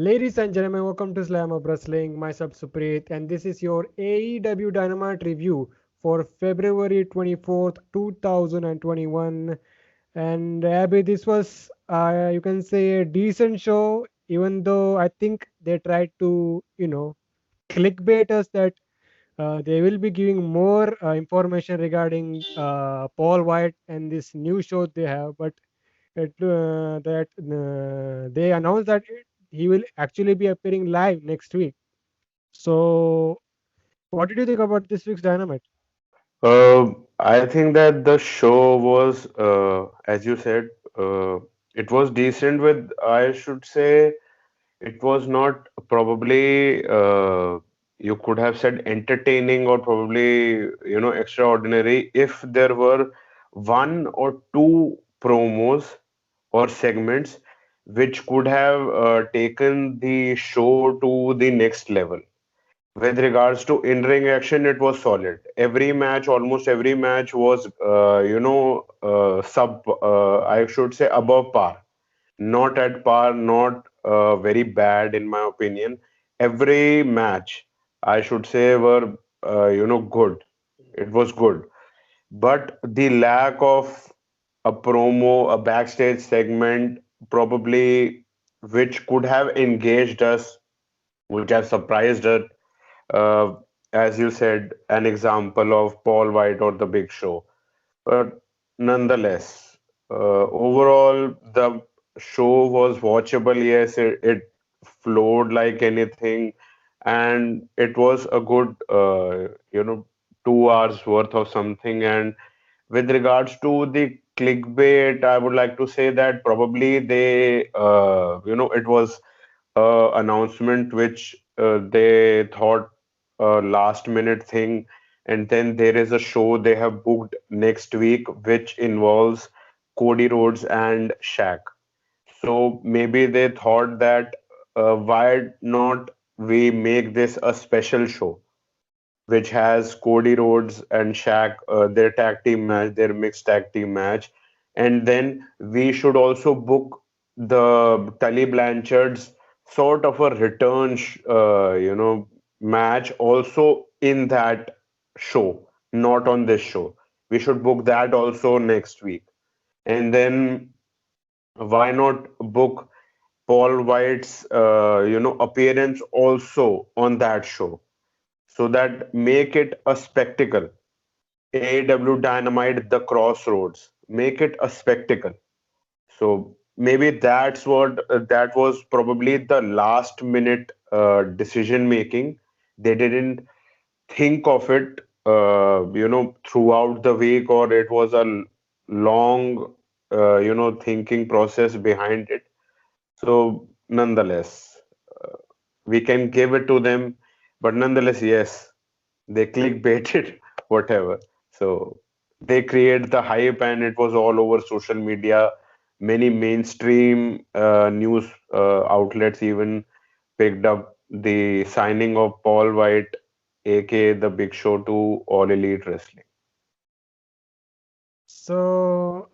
Ladies and gentlemen, welcome to Slamhub Wrestling. Myself Suprit, and this is your AEW Dynamite review for February 24th, 2021. And Abby, this was, you can say, a decent show, even though I think they tried to, clickbait us that they will be giving more information regarding Paul White and this new show they have. But that they announced that he will actually be appearing live next week. So, what did you think about this week's Dynamite? I think that the show was, as you said, it was decent with, I should say, it was not probably, you could have said entertaining or probably, extraordinary if there were one or two promos or segments which could have taken the show to the next level. With regards to in-ring action, it was solid. Every match, almost every match was, I should say above par. Not at par, not very bad in my opinion. Every match, I should say, were, good. It was good. But the lack of a promo, a backstage segment, probably which could have engaged us, which have surprised us, uh, as you said, an example of Paul White or The Big Show. But nonetheless, overall, the show was watchable. Yes, it flowed like anything, and it was a good, 2 hours worth of something. And with regards to the clickbait, I would like to say that probably it was announcement which they thought a last minute thing, and then there is a show they have booked next week which involves Cody Rhodes and Shaq. So maybe they thought that why not we make this a special show which has Cody Rhodes and Shaq, their tag team match, their mixed tag team match, and then we should also book the Tully Blanchard's sort of a return, match also in that show, not on this show. We should book that also next week, and then why not book Paul White's, appearance also on that show, so that make it a spectacle. AEW Dynamite, the Crossroads, make it a spectacle. So maybe that was probably the last minute decision making. They didn't think of it, throughout the week, or it was a long, thinking process behind it. So nonetheless, we can give it to them, but nonetheless, yes, they clickbaited whatever. So they create the hype, and it was all over social media. Many mainstream news outlets even picked up the signing of Paul White, aka the Big Show, to All Elite Wrestling. So,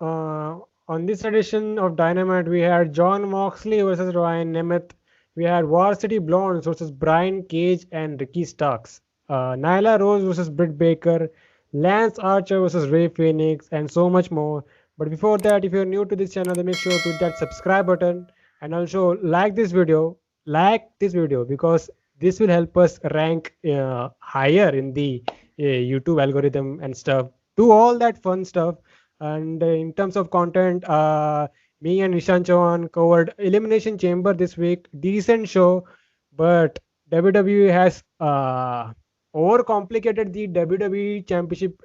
on this edition of Dynamite, we had John Moxley versus Ryan Nemeth. We had Varsity Blondes versus Brian Cage and Ricky Starks. Nyla Rose versus Britt Baker. Lance Archer versus Ray Phoenix, and so much more. But before that, if you're new to this channel, then make sure to hit that subscribe button and also like this video. Like this video because this will help us rank higher in the YouTube algorithm and stuff. Do all that fun stuff. And in terms of content, me and Nishan Chauhan covered Elimination Chamber this week. Decent show, but WWE has overcomplicated the WWE Championship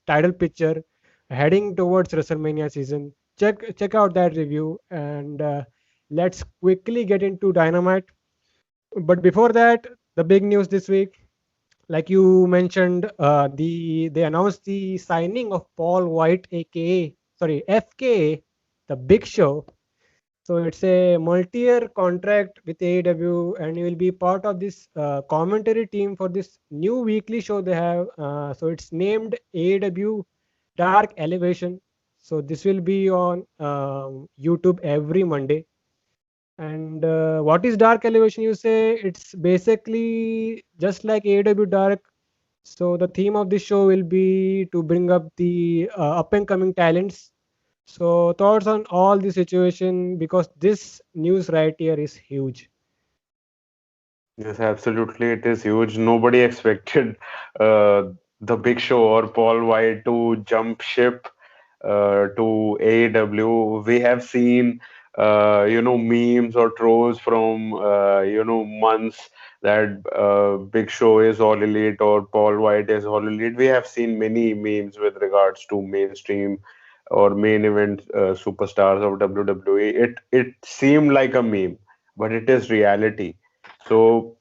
title picture heading towards WrestleMania season. Check out that review, and let's quickly get into Dynamite. But before that, the big news this week, like you mentioned, they announced the signing of Paul White, aka sorry FKA, the Big Show. So it's a multi-year contract with AEW, and he will be part of this commentary team for this new weekly show they have. So it's named AEW Dark Elevation. So this will be on YouTube every Monday. And what is Dark Elevation? You say it's basically just like AEW Dark. So the theme of this show will be to bring up the up and coming talents. So thoughts on all the situation, because this news right here is huge. Yes, absolutely. It is huge. Nobody expected uh, the Big Show or Paul White to jump ship to AEW. We have seen, memes or trolls from, months that Big Show is all elite or Paul White is all elite. We have seen many memes with regards to mainstream or main event superstars of WWE. It seemed like a meme, but it is reality. So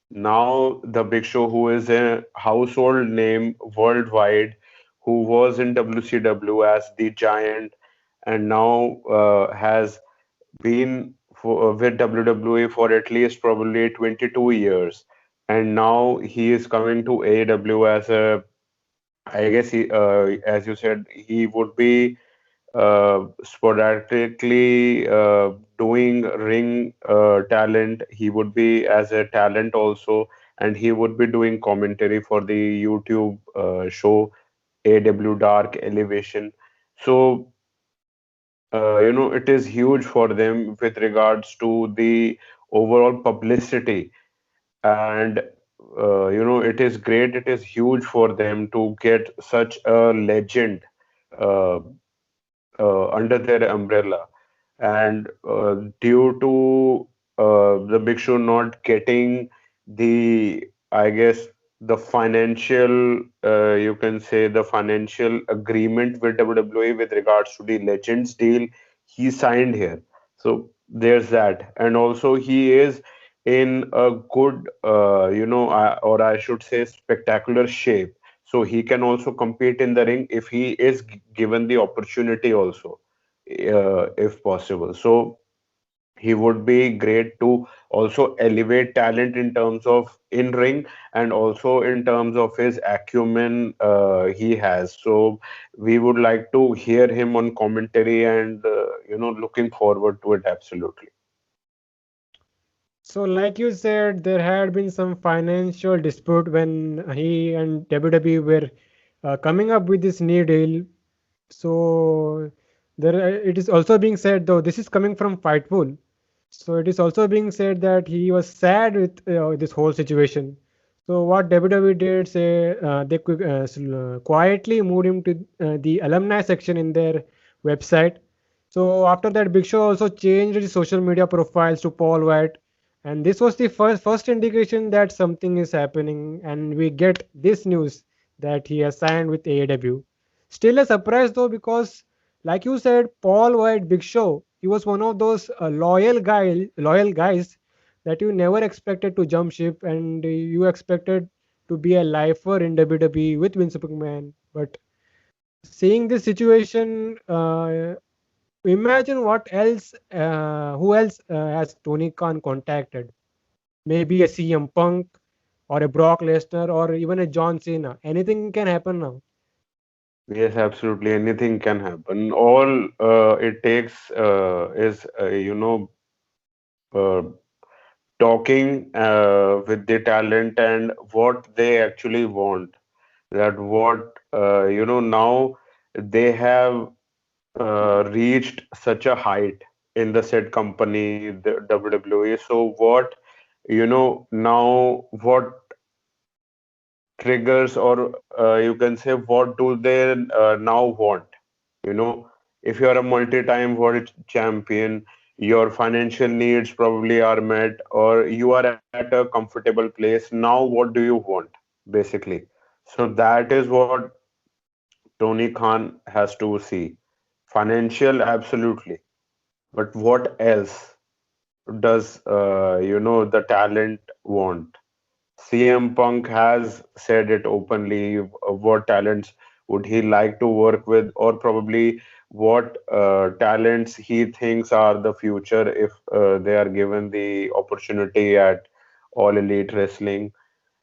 now the Big Show, who is a household name worldwide, who was in WCW as the Giant, and now has been with WWE for at least probably 22 years, and now he is coming to AEW as a, I guess as you said, he would be sporadically doing ring talent. He would be as a talent also, and he would be doing commentary for the YouTube show AW Dark Elevation. So, it is huge for them with regards to the overall publicity. And, it is great, it is huge for them to get such a legend uh, under their umbrella. And due to the Big Show not getting the, I guess, the financial, you can say the financial agreement with WWE with regards to the Legends deal, he signed here. So there's that. And also he is in a good, or I should say spectacular shape. So he can also compete in the ring if he is given the opportunity also, if possible. So he would be great to also elevate talent in terms of in ring and also in terms of his acumen he has. So we would like to hear him on commentary and looking forward to it absolutely. So, like you said, there had been some financial dispute when he and WWE were coming up with this new deal. So, it is also being said, though this is coming from Fightful. So it is also being said that he was sad with this whole situation. So what WWE did say, they quietly moved him to the alumni section in their website. So after that, Big Show also changed his social media profiles to Paul White, and this was the first indication that something is happening. And we get this news that he has signed with AEW. Still a surprise though, because like you said, Paul White, Big Show, he was one of those loyal guys that you never expected to jump ship, and you expected to be a lifer in WWE with Vince McMahon. But seeing this situation, imagine what else, who else has Tony Khan contacted? Maybe a CM Punk or a Brock Lesnar or even a John Cena. Anything can happen now. Yes, absolutely. Anything can happen. All it takes is, uh, talking with the talent and what they actually want. That what, now they have reached such a height in the said company, the WWE. So what, now what triggers, or you can say what do they now want? You know, if you are a multi-time world champion, your financial needs probably are met, or you are at a comfortable place. Now, what do you want, basically? So that is what Tony Khan has to see. Financial, absolutely. But what else does the talent want? CM Punk has said it openly. What talents would he like to work with, or probably what talents he thinks are the future if they are given the opportunity at All Elite Wrestling.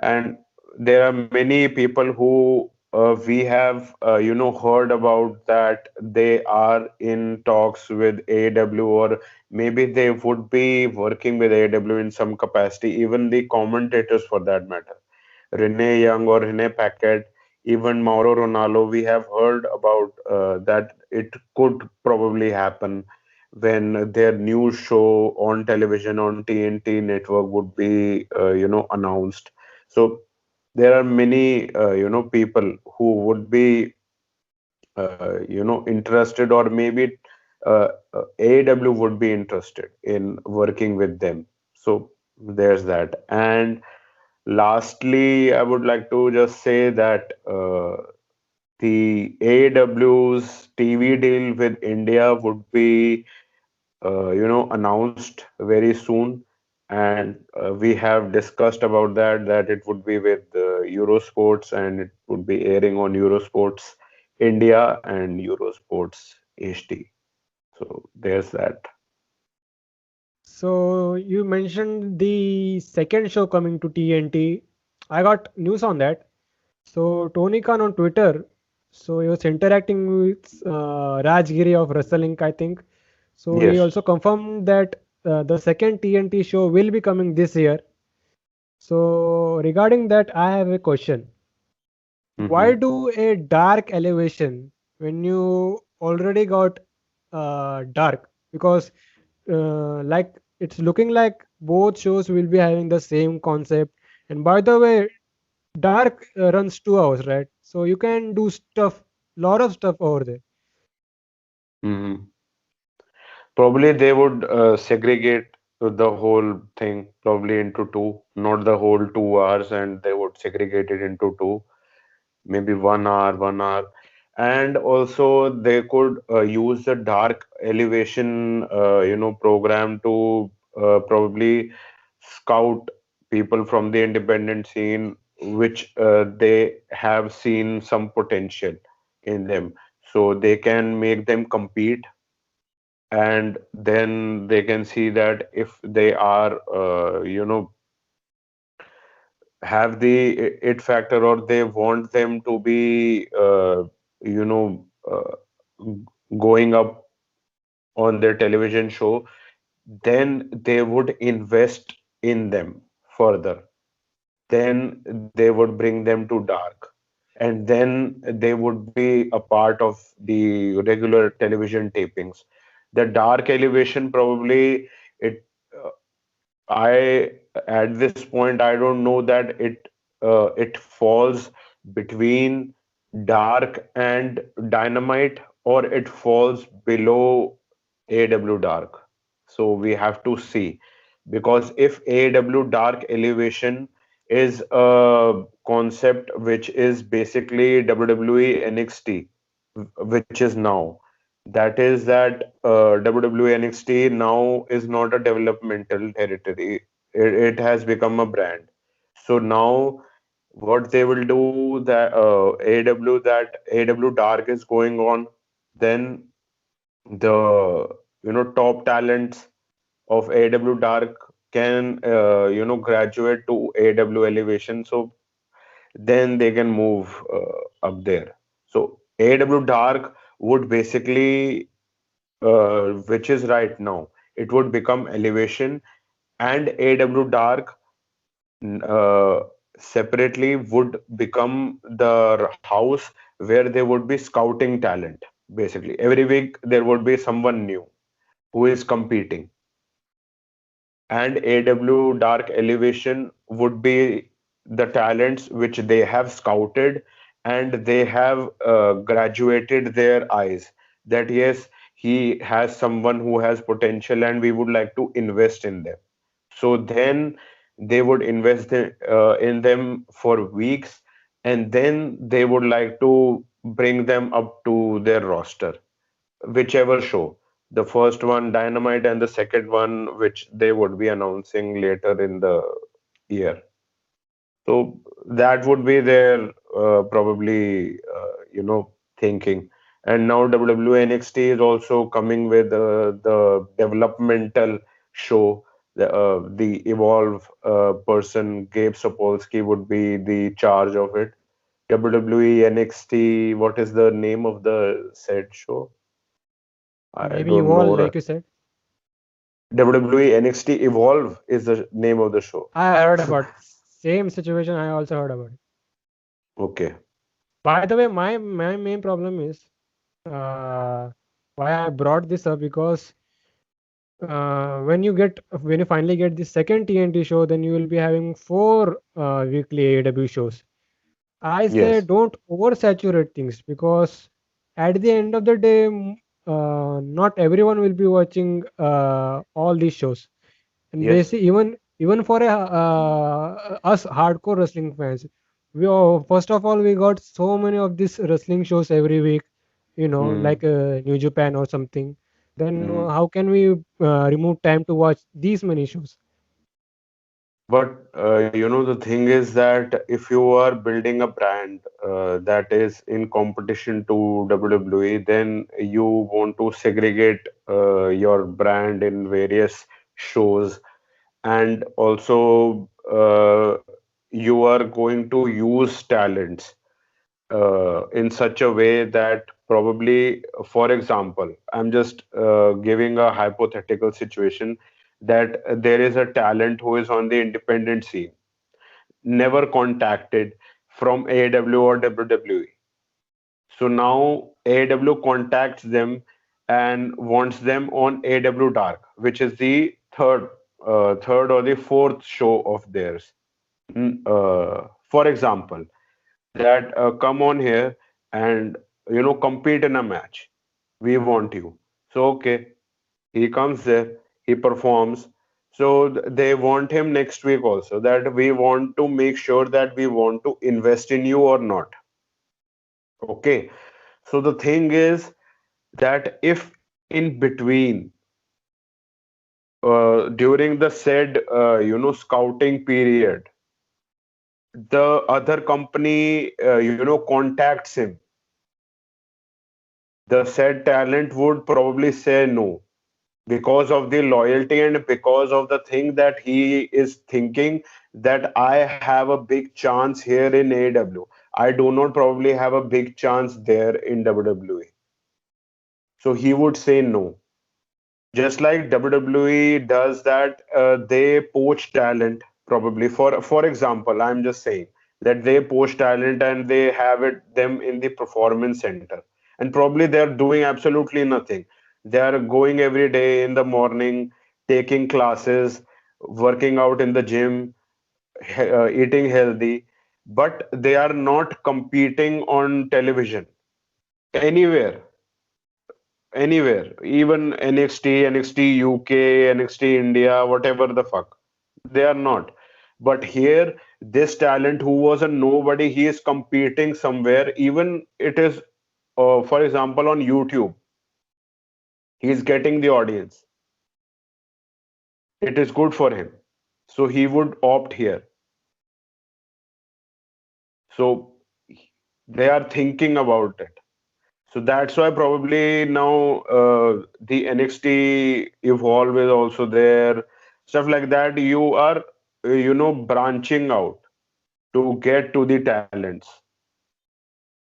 And there are many people who we have heard about that they are in talks with AEW, or maybe they would be working with AEW in some capacity, even the commentators for that matter. Renee Young or Renee Paquette, even Mauro Ronaldo, we have heard about that it could probably happen when their new show on television on TNT network would be announced. So there are many people who would be interested, or maybe AEW would be interested in working with them. So there's that. And lastly, I would like to just say that the AEW's TV deal with India would be announced very soon, and we have discussed about that it would be with Eurosports, and it would be airing on Eurosports India and Eurosports HD. So there's that. So you mentioned the second show coming to TNT. I got news on that. So Tony Khan on Twitter, so he was interacting with Raj Giri of Wrestling, I think. So he Yes. also confirmed that the second TNT show will be coming this year. So regarding that, I have a question. Why Mm-hmm. do a dark elevation when you already got dark? Because like it's looking like both shows will be having the same concept. And by the way, dark runs 2 hours, right? So you can do stuff, lot of stuff over there. Mm-hmm. Probably they would segregate the whole thing probably into two, not the whole 2 hours, and they would segregate it into two, maybe 1 hour, 1 hour. And also they could use the dark elevation, program to probably scout people from the independent scene, which they have seen some potential in them. So they can make them compete, and then they can see that if they are have the it factor, or they want them to be you know uh, going up on their television show, then they would invest in them further. Then they would bring them to dark, and then they would be a part of the regular television tapings. The dark elevation probably it I at this point I don't know that it falls between dark and dynamite, or it falls below AW dark. So we have to see, because if AW dark elevation is a concept which is basically WWE NXT, which is now, that is that WWE NXT now is not a developmental territory. It has become a brand. So now what they will do, that AW Dark is going on, then the top talents of AW Dark can graduate to AW Elevation, so then they can move up there. So AW Dark would basically, which is right now, it would become Elevation, and AW Dark uh, separately would become the house where they would be scouting talent. Basically, every week there would be someone new who is competing, and AW Dark Elevation would be the talents which they have scouted, and they have graduated their eyes that yes, he has someone who has potential and we would like to invest in them. So then they would invest in them for weeks, and then they would like to bring them up to their roster, whichever show. The first one, Dynamite, and the second one, which they would be announcing later in the year. So that would be their probably thinking. And now WWE NXT is also coming with the developmental show. The Evolve person, Gabe Sapolsky, would be the charge of it, WWE NXT. What is the name of the said show? I Maybe don't Evolve, know. like you said. WWE NXT Evolve is the name of the show. I heard about same situation. I also heard about it. Okay. By the way, my main problem is uh, why I brought this up because when you finally get the second TNT show, then you will be having four weekly AEW shows. I say Yes. don't oversaturate things because at the end of the day, not everyone will be watching all these shows. And Yes. basically, even for us hardcore wrestling fans, first of all we got so many of these wrestling shows every week, Hmm. like New Japan or something. Then Hmm. how can we remove time to watch these many shows? But the thing is that if you are building a brand that is in competition to WWE, then you want to segregate your brand in various shows, and also you are going to use talents in such a way that probably, for example, I'm just giving a hypothetical situation that there is a talent who is on the independent scene, never contacted from AEW or WWE. So now AEW contacts them and wants them on AEW Dark, which is the third or the fourth show of theirs. For example, that come on here and compete in a match. We want you. So okay, he comes there, he performs. So they want him next week also. That we want to make sure that we want to invest in you or not. Okay. So the thing is that if in between during the said scouting period, the other company contacts him, the said talent would probably say no because of the loyalty and because of the thing that he is thinking that I have a big chance here in AEW. I do not probably have a big chance there in WWE. So he would say no. Just like WWE does that, they poach talent probably. For example, I'm just saying that they poach talent and they have it them in the performance center, and probably they're doing absolutely nothing. They are going every day in the morning, taking classes, working out in the gym, eating healthy, but they are not competing on television anywhere, anywhere, even NXT UK, NXT India, whatever the fuck. They are not. But here, this talent who was a nobody, he is competing somewhere. Even it is, for example, on YouTube, he is getting the audience. It is good for him. So he would opt here. So they are thinking about it. So that's why probably now the NXT Evolve is also there, stuff like that. You are, branching out to get to the talents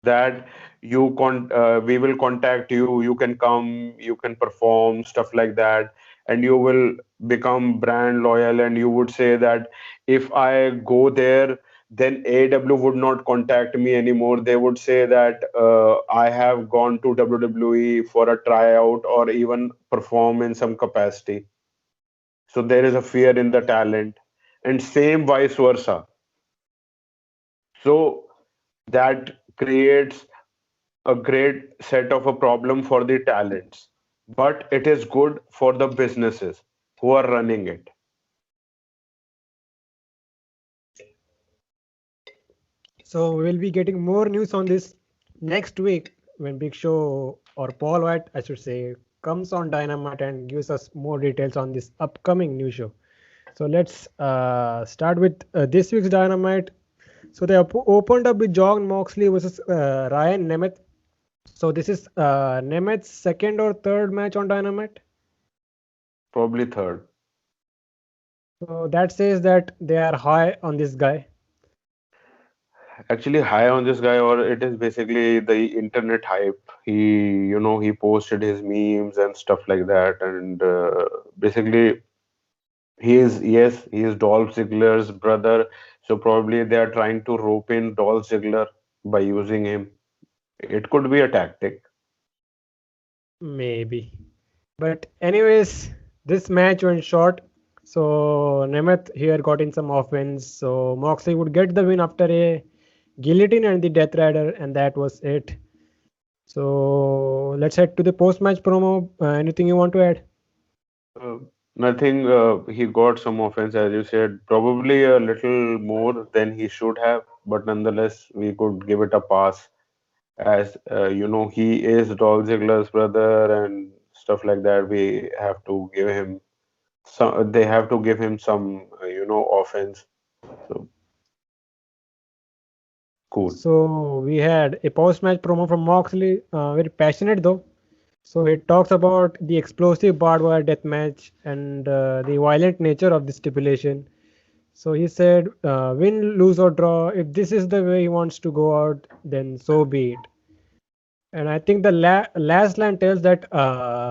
that we will contact you. You can come, you can perform, stuff like that, and you will become brand loyal. And you would say that if I go there, then AW would not contact me anymore. They would say that I have gone to WWE for a tryout or even perform in some capacity. So there is a fear in the talent, and same vice versa. So that creates a great set of a problem for the talents, but it is good for the businesses who are running it. So we will be getting more news on this next week when Big Show or Paul White, I should say, comes on Dynamite and gives us more details on this upcoming new show. So let's start with this week's Dynamite. So they opened up with John Moxley versus Ryan Nemeth. So this is Nemeth's second or third match on Dynamite. Probably third. So that says that they are high on this guy. actually high on this guy, or it is basically the internet hype. He posted his memes and stuff like that, and basically he is Dolph Ziggler's brother. So probably they are trying to rope in Dolph Ziggler by using him. It could be a tactic. Maybe. But anyways, this match went short. So Nemeth here got in some offense. So Moxley would get the win after a guillotine and the Death Rider, and that was it. So let's head to the post-match promo. Anything you want to add? Uh, Nothing. He got some offense, as you said, probably a little more than he should have, but nonetheless, we could give it a pass. As he is Dolph Ziggler's brother and stuff like that. We have to give him some. They have to give him some, offense. So cool. So we had a post-match promo from Moxley, very passionate though. So it talks about the explosive barbed wire death match and the violent nature of the stipulation. So he said, win, lose, or draw. If this is the way he wants to go out, then so be it. And I think the last line tells that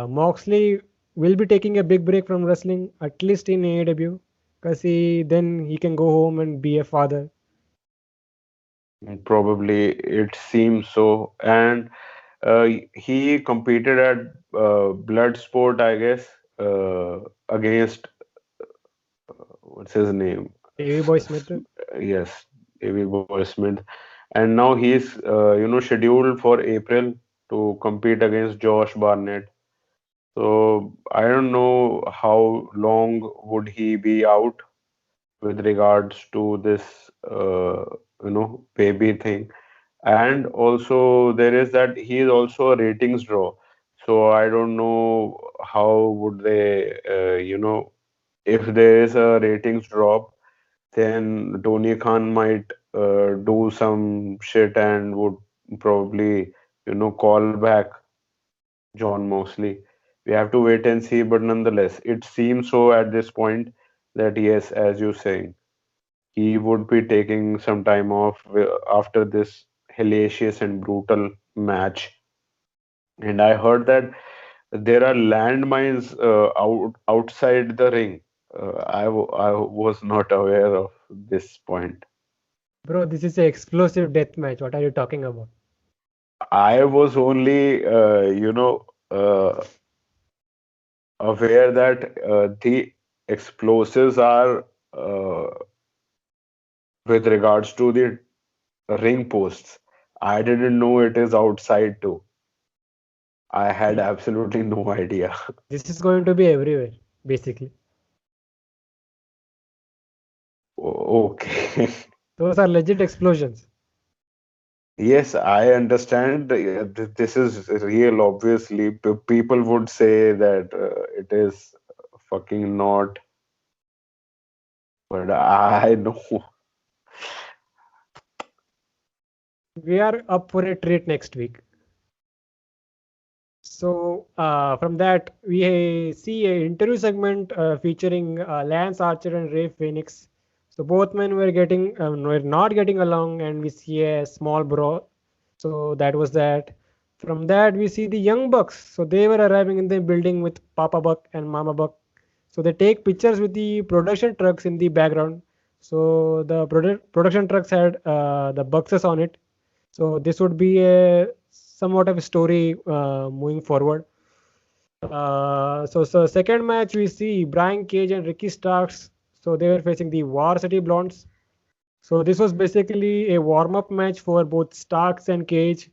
Moxley will be taking a big break from wrestling, at least in AEW, because then he can go home and be a father. Probably it seems so. And he competed at Bloodsport, I guess, against what's his name? AV Boy Smith. Yes, Davey Boy Smith. And now he's scheduled for April to compete against Josh Barnett. So I don't know how long would he be out with regards to this baby thing. And also there is that he is also a ratings draw. So I don't know how would they if there is a ratings drop, then Tony Khan might do some shit and would probably, call back John Moxley. We have to wait and see, but nonetheless, it seems so at this point that yes, as you're saying, he would be taking some time off after this hellacious and brutal match. And I heard that there are landmines outside the ring. I was not aware of this point. Bro, this is an explosive death match. What are you talking about? I was only, aware that the explosives are with regards to the ring posts. I didn't know it is outside too. I had absolutely no idea. This is going to be everywhere, basically. Okay. Those are legit explosions. Yes, I understand. This is real, obviously. People would say that it is fucking not, but I know. We are up for a treat next week. So from that, we see a interview segment featuring Lance Archer and Ray Phoenix. So both men were not getting along, and we see a small brawl. So that was that. From that, we see the Young Bucks. So they were arriving in the building with Papa Buck and Mama Buck. So they take pictures with the production trucks in the background. So the production trucks had the Bucks on it. So this would be a somewhat of a story moving forward. So second match we see Brian Cage and Ricky Starks. So they were facing the Varsity Blondes. So this was basically a warm-up match for both Starks and Cage.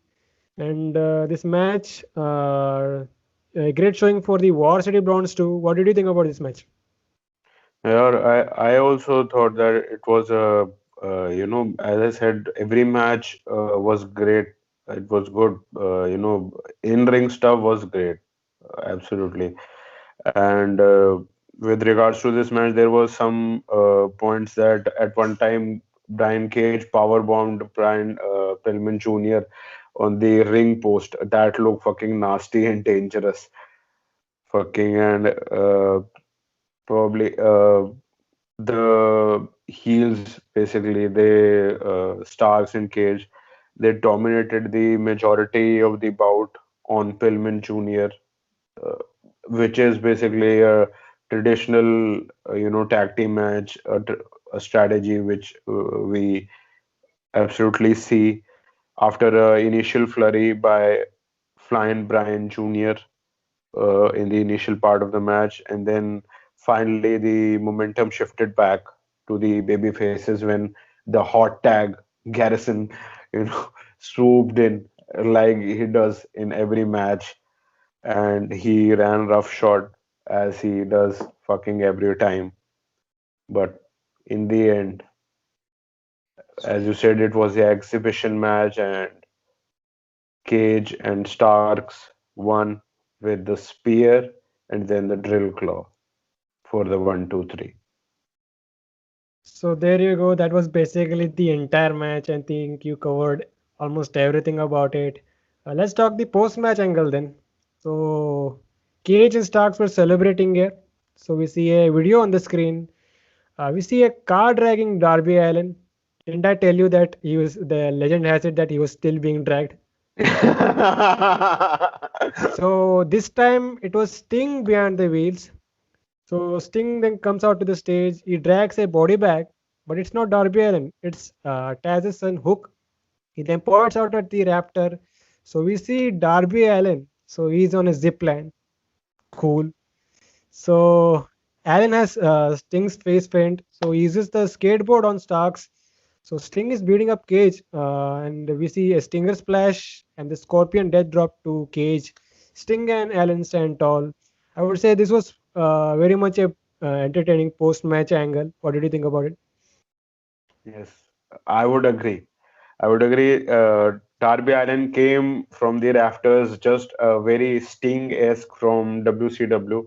And this match, a great showing for the Varsity Blondes too. What did you think about this match? Yeah, I also thought that it was as I said, every match was great. It was good. In-ring stuff was great. Absolutely. And with regards to this match, there was some points that at one time Brian Cage power bombed Brian Pillman Jr. on the ring post. That looked fucking nasty and dangerous. Fucking and probably. the heels basically, they Starks and Cage, they dominated the majority of the bout on Pillman Jr., uh, which is basically a traditional tag team match, a strategy which we absolutely see after a initial flurry by Flying Brian Jr. In the initial part of the match, and then finally the momentum shifted back to the baby faces when the hot tag Garrison, you know, swooped in like he does in every match, and he ran roughshod as he does fucking every time. But in the end, as you said, it was the exhibition match, and Cage and Starks won with the spear and then the drill claw for the 1, 2, 3. So there you go. That was basically the entire match. I think you covered almost everything about it. Let's talk the post-match angle then. So Cage and Starks were celebrating here. So we see a video on the screen. We see a car dragging Darby Allin. Didn't I tell you that he was, the legend has it that he was still being dragged? So this time it was Sting behind the wheels. So Sting then comes out to the stage. He drags a body bag, but it's not Darby Allin. It's Taz's son Hook. He then points out at the Raptor. So we see Darby Allin. So he's on a zip line. Cool. So Allen has Sting's face paint. So he uses the skateboard on Starks. So Sting is beating up Cage, and we see a Stinger splash and the Scorpion death drop to Cage. Sting and Allen stand tall. I would say this was very much a entertaining post-match angle. What did you think about it? Yes, I would agree. I would agree. Darby Allin came from the rafters, just very Sting-esque from WCW.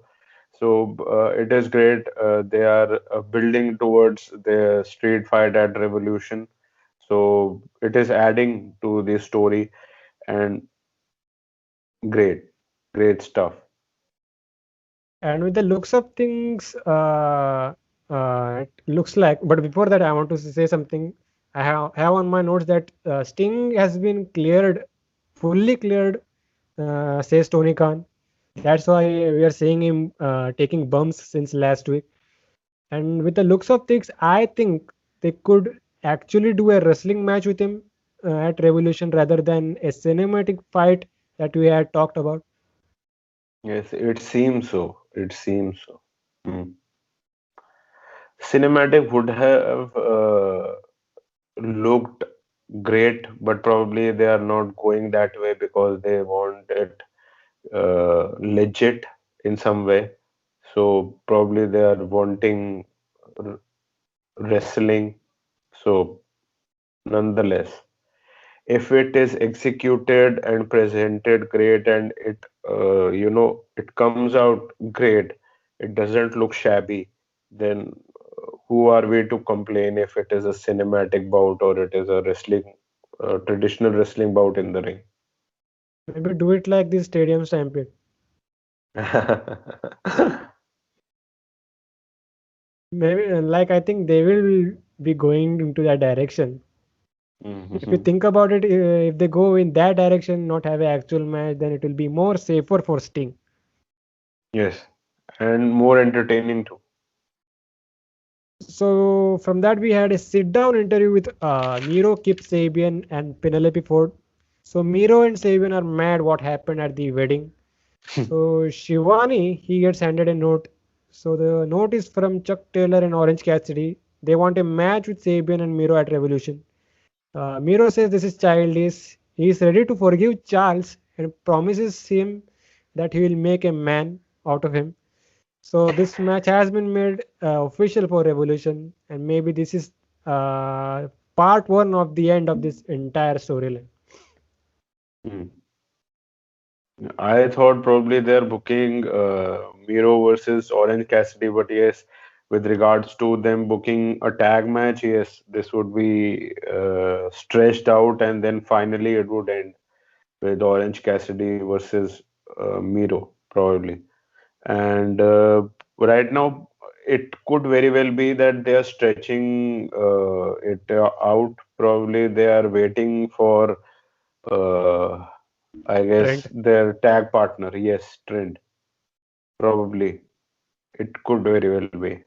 So it is great. They are building towards the street fight at Revolution. So it is adding to the story, and great, great stuff. And with the looks of things, it looks like. But before that, I want to say something. I have on my notes that Sting has been cleared, fully cleared, says Tony Khan. That's why we are seeing him taking bumps since last week. And with the looks of things, I think they could actually do a wrestling match with him at Revolution rather than a cinematic fight that we had talked about. Yes, it seems so. It seems so. Hmm. Cinematic would have looked great, but probably they are not going that way because they want it legit in some way. So probably they are wanting r- wrestling. So nonetheless, if it is executed and presented great and it it comes out great, it doesn't look shabby, then who are we to complain if it is a cinematic bout or it is a wrestling traditional wrestling bout in the ring. Maybe do it like this Stadium Stampede. Maybe, like I think they will be going into that direction. If you Mhm. think about it, if they go in that direction, not have an actual match, then it will be more safer for Sting. Yes, and more entertaining too. So from that we had a sit-down interview with Miro, Kip Sabian, and Penelope Ford. So Miro and Sabian are mad what happened at the wedding. So Shivani, he gets handed a note. So the note is from Chuck Taylor and Orange Cassidy. They want a match with Sabian and Miro at Revolution. Miro says this is childish. He is ready to forgive Charles and promises him that he will make a man out of him. So this match has been made official for Revolution, and maybe this is part one of the end of this entire storyline. Hmm. I thought probably they're booking Miro versus Orange Cassidy, but yes, with regards to them booking a tag match, yes, this would be stretched out, and then finally it would end with Orange Cassidy versus Miro, probably. And right now, it could very well be that they are stretching it out. Probably they are waiting for, uh, I guess, Trent. their tag partner. Yes, Trent. Probably. It could very well be.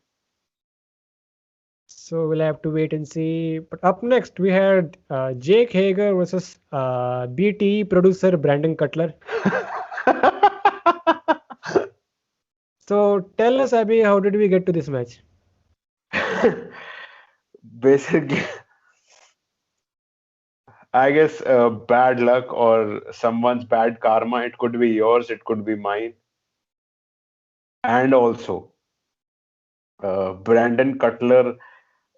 So we'll have to wait and see. But up next, we had Jake Hager versus BTE producer Brandon Cutler. So tell us, Abby, how did we get to this match? Basically, I guess bad luck or someone's bad karma. It could be yours, it could be mine. And also, Brandon Cutler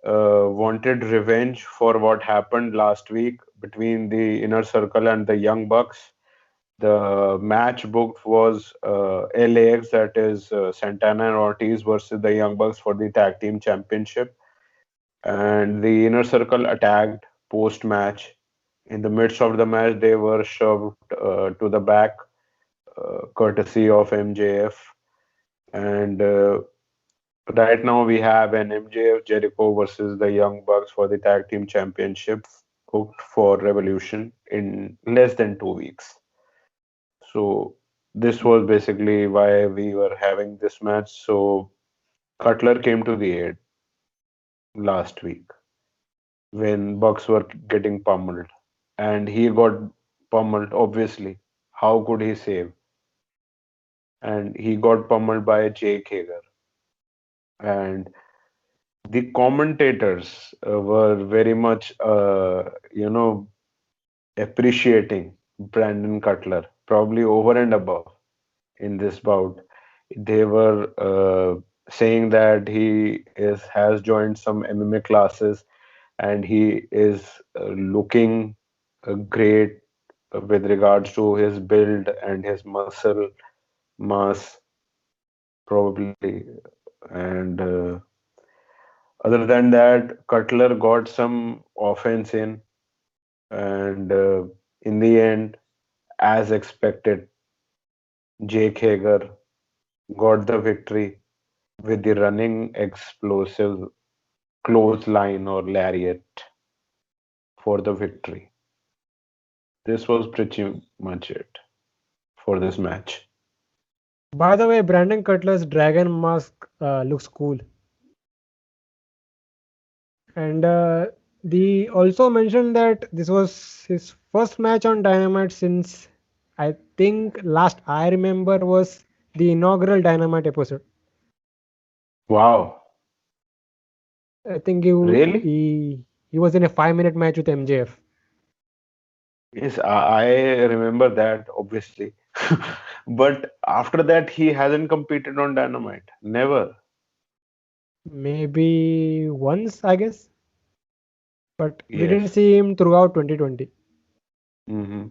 wanted revenge for what happened last week between the Inner Circle and the Young Bucks. The match booked was LAX, that is Santana and Ortiz versus the Young Bucks for the Tag Team Championship. And the Inner Circle attacked post match. In the midst of the match, they were shoved to the back, courtesy of MJF. And right now, we have an MJF Jericho versus the Young Bucks for the Tag Team Championship booked for Revolution in less than 2 weeks. So, this was basically why we were having this match. So, Cutler came to the aid last week when Bucks were getting pummeled, and he got pummeled. Obviously, how could he save? And he got pummeled by Jake Hager. And the commentators were very much, appreciating Brandon Cutler, probably over and above in this bout. They were saying that he is has joined some MMA classes and he is looking great with regards to his build and his muscle mass, probably. And other than that, Cutler got some offense in, and in the end, as expected, Jake Hager got the victory with the running explosive clothesline or lariat for the victory. This was pretty much it for this match. By the way, Brandon Cutler's dragon mask looks cool. And they also mentioned that this was his first match on Dynamite since I think last I remember was the inaugural Dynamite episode. Wow, I think really? he was in a 5 minute match with MJF. Yes, I remember that obviously. But after that, he hasn't competed on Dynamite. Never. Maybe once, I guess. But we didn't Yes. see him throughout 2020. Hmm.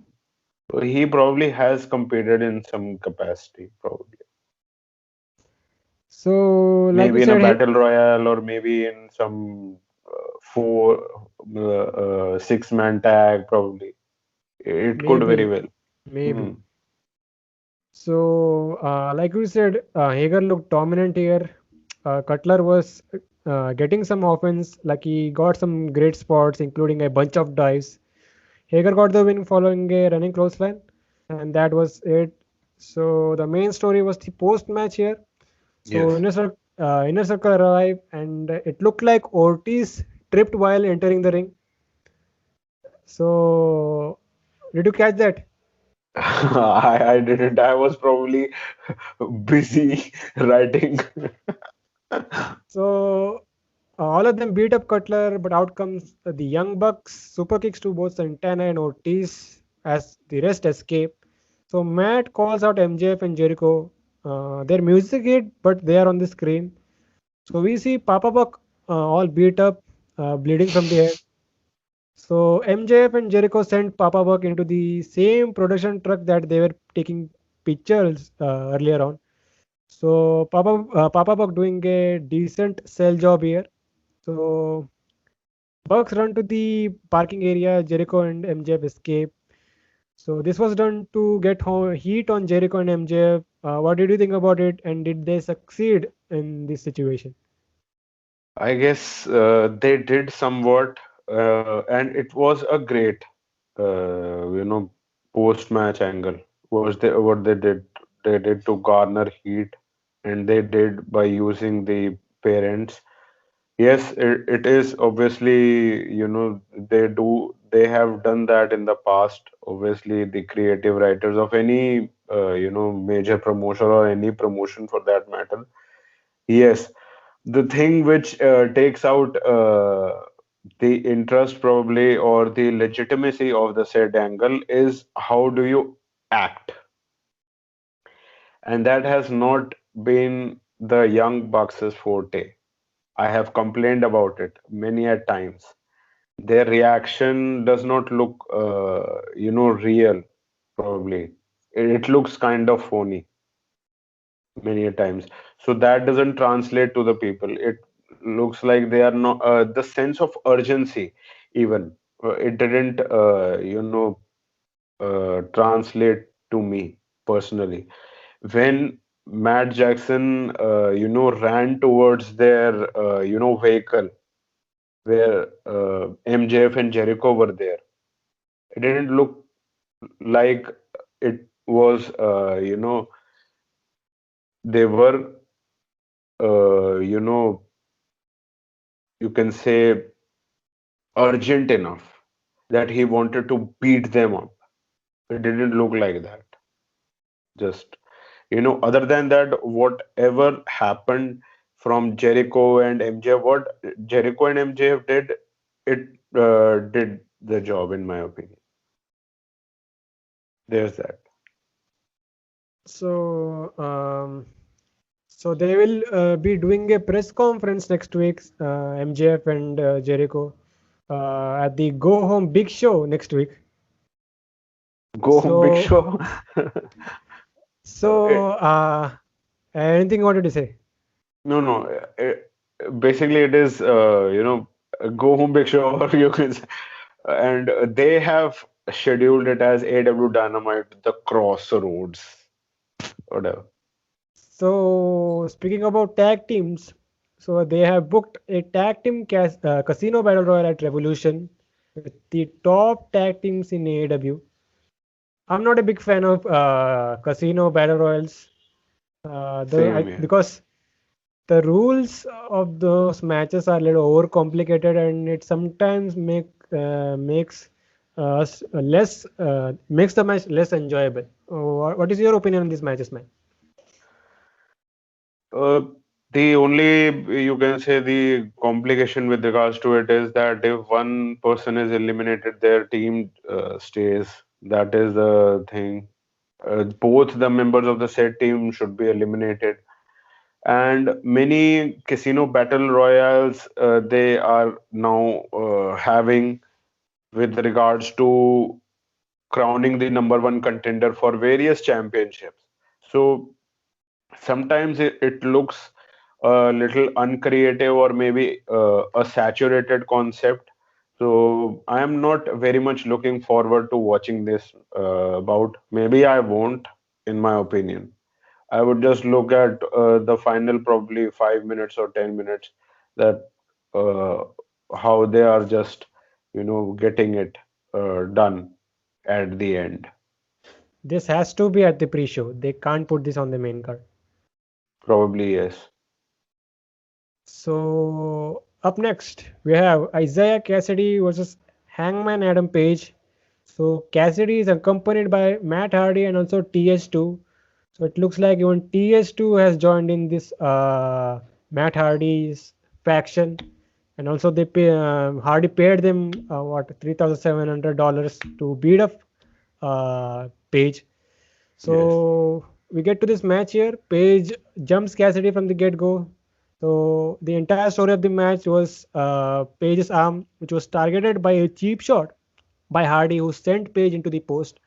He probably has competed in some capacity, probably. So, like we Maybe in a said, battle royale or maybe in some four, 6-man tag, probably. It could very maybe, well. maybe. Hmm. So, like we said, Hager looked dominant here. Cutler was getting some offense, like he got some great spots, including a bunch of dives. Hager got the win following a running clothesline, and that was it. So the main story was the post-match here. So Yes. Inner Circle arrived, and it looked like Ortiz tripped while entering the ring. So did you catch that? I didn't. I was probably busy writing. So all of them beat up Cutler, but out comes the Young Bucks, super kicks to both Santana and Ortiz as the rest escape. So Matt calls out MJF and Jericho. Their music hit, but they are on the screen. So we see Papa Buck all beat up, bleeding from the head. So MJF and Jericho sent Papa Buck into the same production truck that they were taking pictures earlier on. So Papa Buck doing a decent sell job here. So Bucks run to the parking area. Jericho and MJF escape. So this was done to get heat on Jericho and MJF. What did you think about it? And did they succeed in this situation? I guess they did somewhat, and it was a great, post-match angle. Was they what they did? They did to garner heat, and they did by using the parents. Yes, it is obviously, they have done that in the past. Obviously, the creative writers of any, major promotion or any promotion for that matter. Yes, the thing which takes out the interest probably or the legitimacy of the said angle is how do you act, and that has not been the Young Bucks' forte. I have complained about it many a times. Their reaction does not look real, probably. It looks kind of phony many a times, so that doesn't translate to the people. It looks like they are not the sense of urgency even, it didn't translate to me personally when Matt Jackson ran towards their vehicle where MJF and Jericho were there. It didn't look like it was they were you can say urgent enough that he wanted to beat them up. It didn't look like that. Just, other than that, whatever happened from Jericho and MJF, what Jericho and MJF did, it did the job, in my opinion. There's that. So, so they will be doing a press conference next week, MJF and Jericho, at the Go Home Big Show next week. Go home, Big So, Show. so anything you wanted to say? No, no. Basically, it is, Go Home Big Show, or you can say, and they have scheduled it as AEW Dynamite, the Crossroads, whatever. So, speaking about tag teams, so they have booked a tag team casino battle royal at Revolution with the top tag teams in AEW. I'm not a big fan of casino battle royals, Same here. because the rules of those matches are a little overcomplicated, and it sometimes makes us less makes the match less enjoyable. What is your opinion on these matches, man? Uh, the only, you can say, the complication with regards to it is that if one person is eliminated, their team stays. That is the thing. Both the members of the said team should be eliminated. And many casino battle royals they are now having with regards to crowning the number one contender for various championships. So sometimes it looks a little uncreative or maybe a saturated concept. So I am not very much looking forward to watching this bout. Maybe I won't, in my opinion. I would just look at the final probably 5 minutes or 10 minutes, that uh, how they are just getting it done at the end. This has to be at the pre-show. They can't put this on the main card. Probably yes. So up next we have Isaiah Cassidy versus Hangman Adam Page. So Cassidy is accompanied by Matt Hardy and also TS2. So it looks like even TS2 has joined in this Matt Hardy's faction, and also Hardy paid them what $3,700 to beat up Page. Yes. So we get to this match here. Page jumps Cassidy from the get-go. So the entire story of the match was Page's arm, which was targeted by a cheap shot by Hardy, who sent Page into the post.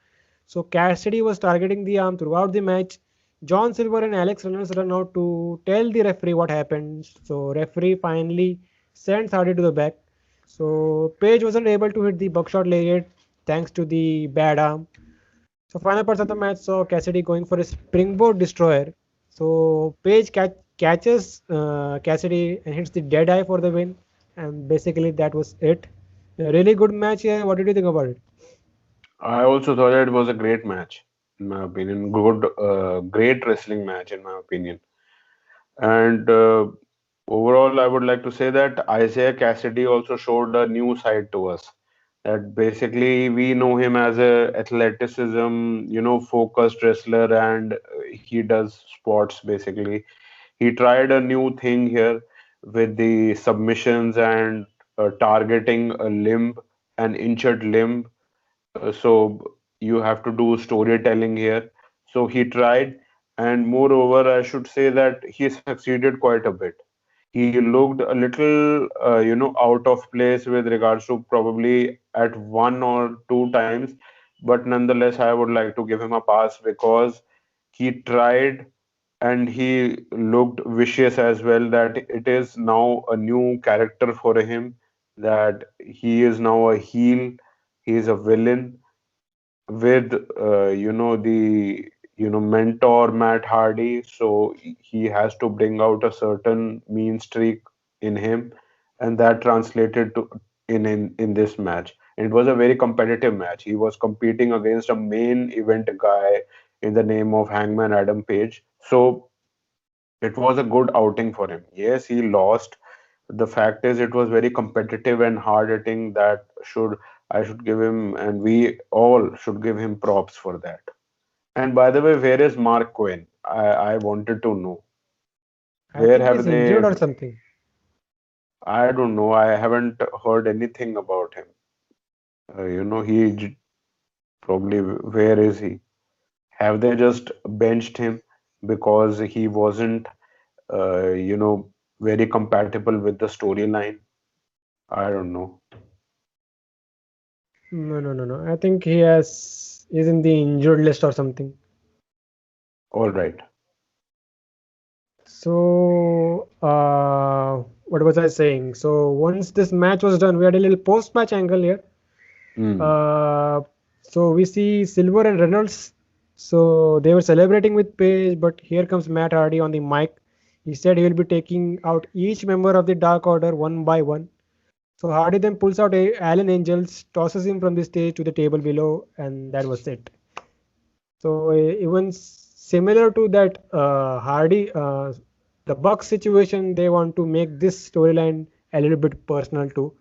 So Cassidy was targeting the arm throughout the match. John Silver and Alex Reynolds run out to tell the referee what happened. So referee finally sends Hardy to the back. So Page wasn't able to hit the buckshot lariat thanks to the bad arm. So final parts of the match saw Cassidy going for a springboard destroyer. So Page catches Cassidy and hits the dead eye for the win. And basically, that was it. A really good match. Yeah. What did you think about it? I also thought it was a great match, in my opinion. Great wrestling match, in my opinion. And overall, I would like to say that Isaiah Cassidy also showed a new side to us. That basically we know him as a athleticism, focused wrestler, and he does sports basically. He tried a new thing here with the submissions and targeting a limb, an injured limb. So you have to do storytelling here. So he tried, and moreover, I should say that he succeeded quite a bit. He looked a little, out of place with regards to probably at one or two times, but nonetheless, I would like to give him a pass because he tried and he looked vicious as well. That it is now a new character for him, that he is now a heel, he is a villain with the mentor Matt Hardy, so he has to bring out a certain mean streak in him, and that translated to in this match. It was a very competitive match. He was competing against a main event guy in the name of Hangman Adam Page, so it was a good outing for him. Yes, he lost. The fact is, it was very competitive and hard hitting. That should I should give him, and we all should give him props for that. And by the way, where is Mark Quinn? I wanted to know. I Where think have he's injured they? or something. I don't know. I haven't heard anything about him. Probably, where is he? Have they just benched him because he wasn't, uh, you know, very compatible with the storyline? I don't know. No, no, no, no. I think he has is in the injured list or something. All right. So, what was I saying? So once this match was done, we had a little post-match angle here. Hmm. Uh, so we see Silver and Reynolds. So they were celebrating with Page, but here comes Matt Hardy on the mic. He said he will be taking out each member of the Dark Order one by one. So Hardy then pulls out a Allen Angels, tosses him from the stage to the table below, and that was it. So even similar to that Hardy, the Bucks situation, they want to make this storyline a little bit personal too.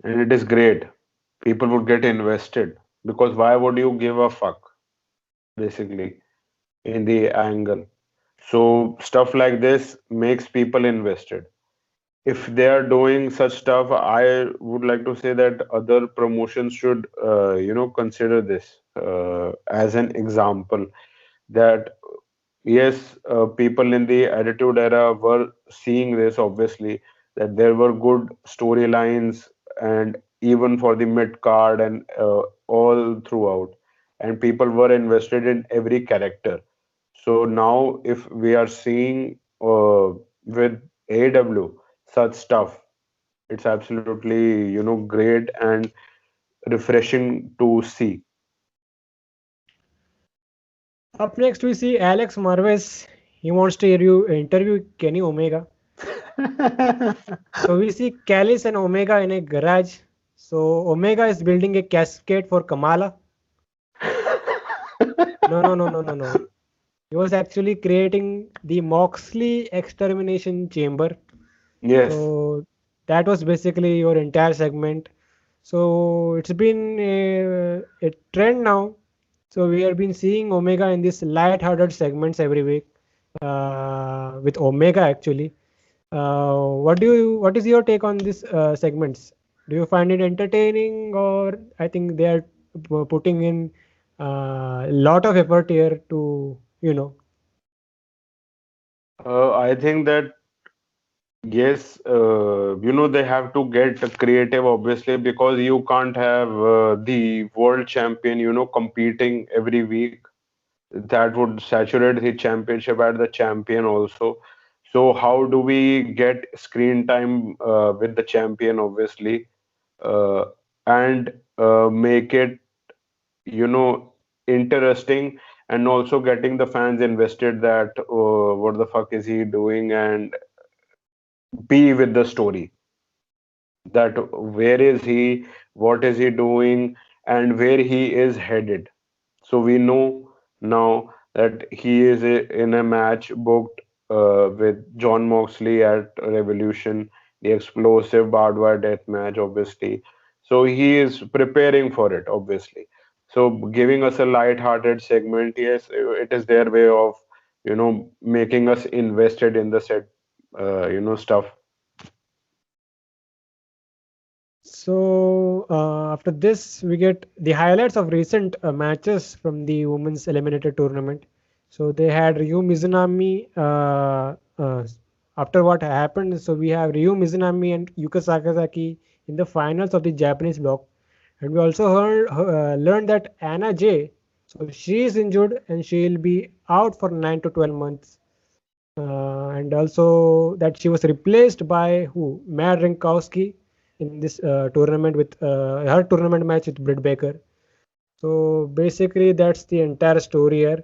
And it is great. People would get invested because why would you give a fuck, basically, in the angle? So stuff like this makes people invested. If they are doing such stuff, I would like to say that other promotions should, consider this as an example that yes, people in the Attitude Era were seeing this, obviously, that there were good storylines and even for the mid card and all throughout, and people were invested in every character. So now, if we are seeing with AEW such stuff, it's absolutely great and refreshing to see. Up next, we see Alex Marvez. He wants to hear you interview Kenny Omega. So we see Callis and Omega in a garage. So Omega is building a cascade for Kamala. No, no, no, no, no, no. He was actually creating the Moxley extermination chamber. Yes. So that was basically your entire segment. So it's been a trend now. So we have been seeing Omega in these light-hearted segments every week with Omega actually. What is your take on these segments? Do you find it entertaining, or I think they are putting in a lot of effort here to, I think that yes, they have to get creative, obviously, because you can't have the world champion, competing every week. That would saturate the championship at the champion also. So how do we get screen time with the champion, obviously, uh, and make it, interesting and also getting the fans invested that what the fuck is he doing, and be with the story, that where is he, what is he doing, and where he is headed. So we know now that he is in a match booked with John Moxley at Revolution, the explosive barbed wire death match, obviously. So he is preparing for it, obviously. So giving us a light-hearted segment, yes, it is their way of, making us invested in the set, stuff. So after this, we get the highlights of recent matches from the women's eliminator tournament. So they had Ryu Mizunami. After what happened, so we have Ryu Mizunami and Yuka Sakazaki in the finals of the Japanese block, and we also learned that Anna Jay, so she is injured and she'll be out for 9 to 12 months. And also that she was replaced by who? Mad Rinkowski in this tournament with her tournament match with Britt Baker. So basically, that's the entire story here.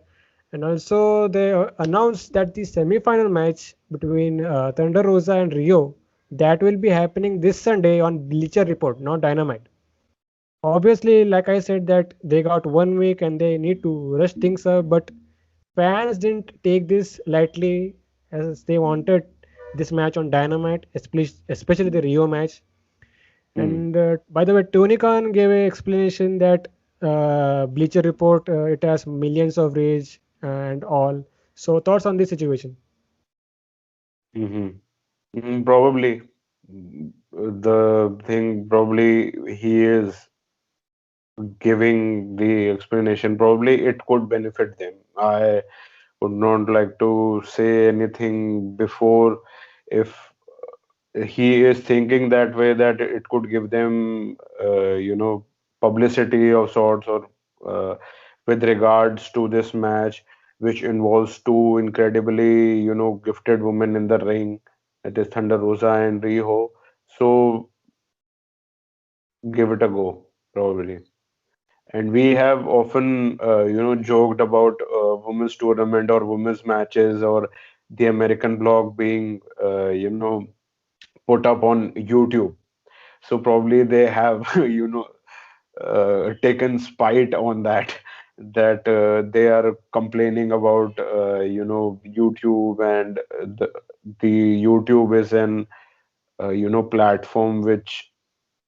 And also, they announced that the semi-final match between Thunder Rosa and Rio that will be happening this Sunday on Bleacher Report, not Dynamite. Obviously, like I said, that they got 1 week and they need to rush things up, but fans didn't take this lightly as they wanted this match on Dynamite, especially the Rio match. Hmm. And by the way, Tony Khan gave an explanation that Bleacher Report it has millions of reach and all. So thoughts on this situation? Hmm. Probably. The thing, probably he is giving the explanation, probably it could benefit them. I would not like to say anything before, if he is thinking that way, that it could give them publicity of sorts, or uh, with regards to this match, which involves two incredibly gifted women in the ring, that is Thunder Rosa and Riho. So give it a go, probably. And we have often, joked about women's tournament or women's matches, or the American blog being, put up on YouTube. So probably they have, taken spite on that, that they are complaining about, YouTube, and the YouTube is an, platform which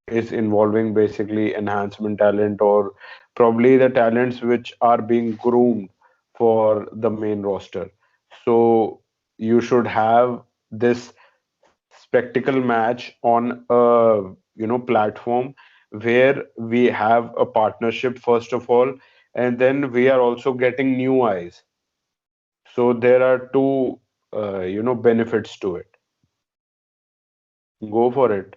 is involving basically enhancement talent, or probably the talents which are being groomed for the main roster. So you should have this spectacle match on a platform where we have a partnership first of all, and then we are also getting new eyes. So there are two benefits to it. Go for it.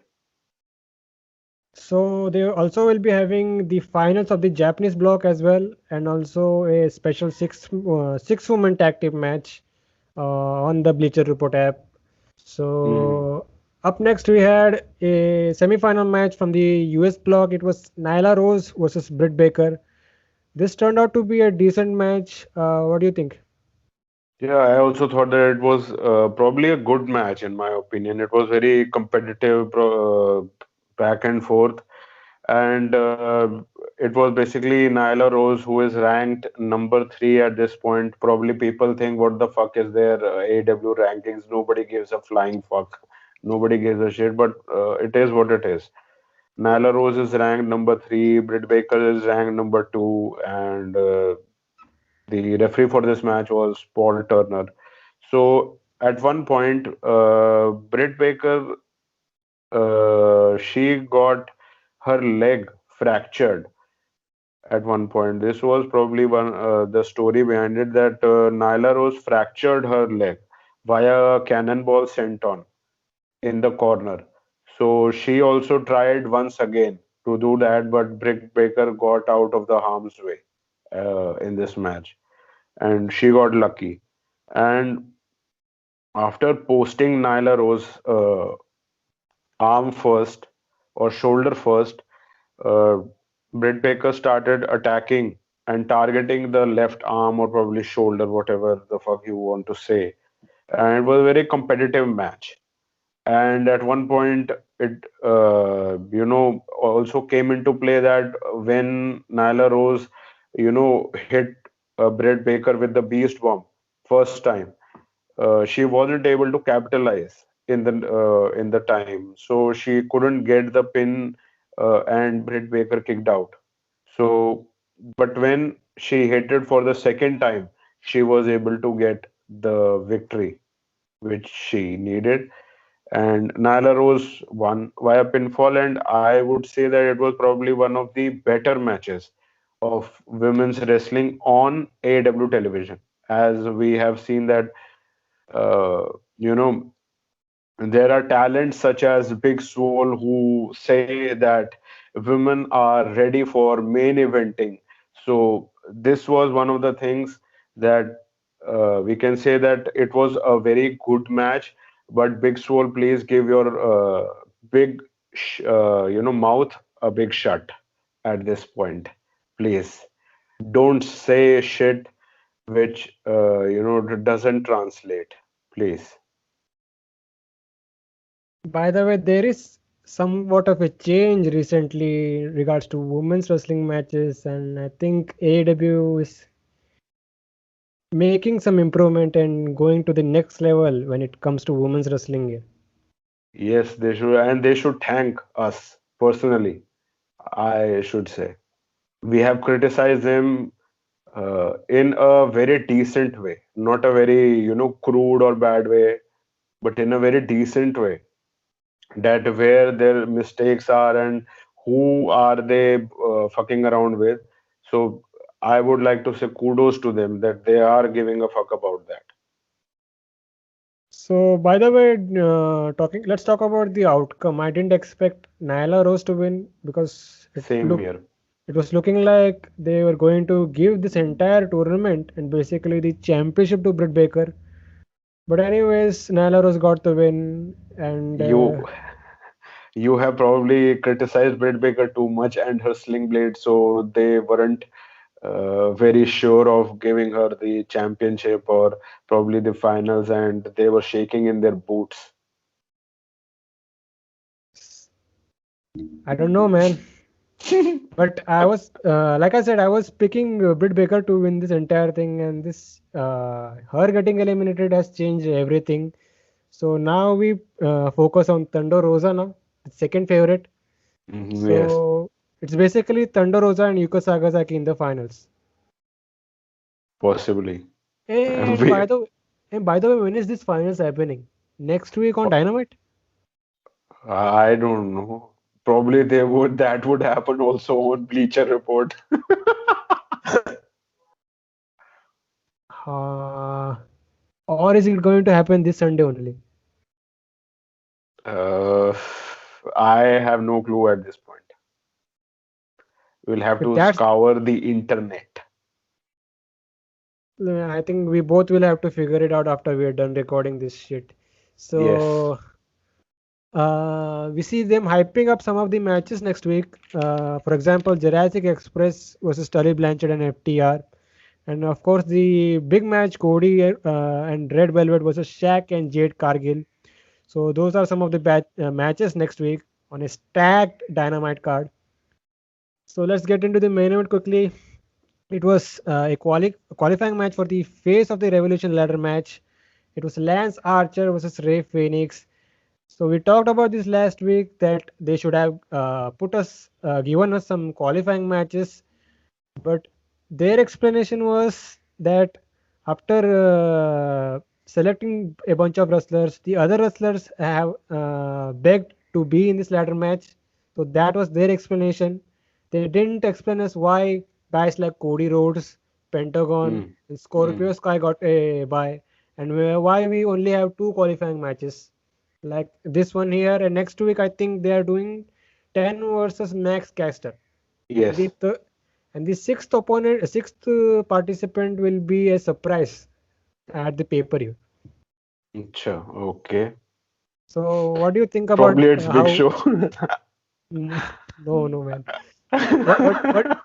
So they also will be having the finals of the Japanese block as well, and also a special six woman tag team match on the Bleacher Report app. Hmm. So up next we had a semi-final match from the US block. It was Nyla Rose versus Britt Baker. This turned out to be a decent match. What do you think? Yeah, I also thought that it was probably a good match, in my opinion. It was very competitive, back and forth, and it was basically Nyla Rose, who is ranked number 3 at this point. Probably people think, what the fuck is their AEW rankings? Nobody gives a flying fuck. Nobody gives a shit, but it is what it is. Nyla Rose is ranked number 3, Britt Baker is ranked number 2, and the referee for this match was Paul Turner. So at one point, Britt Baker, she got her leg fractured at one point. This was probably one the story behind it, that Nyla Rose fractured her leg via a cannonball sent on in the corner. So she also tried once again to do that, but Britt Baker got out of the harm's way in this match, and she got lucky. And after posting Nyla Rose arm first or shoulder first, uh, Britt Baker started attacking, and targeting the left arm or probably shoulder, whatever the fuck you want to say. And it was a very competitive match. And at one point, it also came into play that when Nyla Rose, hit Britt Baker with the Beast Bomb first time, she wasn't able to capitalize in the time, so she couldn't get the pin, and Britt Baker kicked out. So, but when she hit it for the second time, she was able to get the victory which she needed, and Nyla Rose won via pinfall. And I would say that it was probably one of the better matches of women's wrestling on AEW television, as we have seen that uh, you know there are talents such as Big Swole who say that women are ready for main eventing. So this was one of the things that we can say that it was a very good match. But Big Swole, please give your big, mouth a big shut at this point. Please don't say shit which doesn't translate. Please. By the way, there is somewhat of a change recently in regards to women's wrestling matches, and I think AEW is making some improvement and going to the next level when it comes to women's wrestling here. Yes, they should, and they should thank us personally, I should say. We have criticized them in a very decent way, not a very, crude or bad way, but in a very decent way, that where their mistakes are and who are they fucking around with. So I would like to say kudos to them that they are giving a fuck about that. So, by the way, let's talk about the outcome. I didn't expect Nyla Rose to win because Same here. it was looking like they were going to give this entire tournament and basically the championship to Britt Baker. But anyways, Nyla Rose got the win, and You you have probably criticized Britt Baker too much and her sling blade, so they weren't very sure of giving her the championship or probably the finals, and they were shaking in their boots. I don't know, man. But I was, like I said, I was picking Britt Baker to win this entire thing, and this her getting eliminated has changed everything. So now we focus on Thunder Rosa now, the second favorite. Yes, So it's basically Thunder Rosa and Yuka Sagasaki in the finals. possibly. And We, by the way, when is this finals happening? Next week on Dynamite? I don't know. Probably they would that would happen also on Bleacher Report. Uh, or is it going to happen this Sunday only? Uh, I have no clue at this point. We'll have If to that's, scour the internet. I think we both will have to figure it out after we're done recording this shit. Yes. So, we see them hyping up some of the matches next week. For example, Jurassic Express versus Tully Blanchard and FTR. And of course, the big match Cody and Red Velvet versus Shaq and Jade Cargill. So those are some of the matches next week on a stacked Dynamite card. So let's get into the main event quickly. It was a qualifying match for the face of the Revolution ladder match. It was Lance Archer versus Ray Phoenix. So we talked about this last week that they should have given us some qualifying matches, but their explanation was that after selecting a bunch of wrestlers, the other wrestlers have begged to be in this ladder match. So that was their explanation. They didn't explain us why guys like Cody Rhodes, Pentagon, Hmm. and Hmm. Scorpio Sky got a bye, and why we only have two qualifying matches like this one here. And next week, I think they are doing 10 versus Max Caster. And Yes. the sixth participant will be a surprise at the pay-per-view. Acha, okay. So, what do you think about Probably it's Big how? Show. Mm, no, no, man. What, what, what,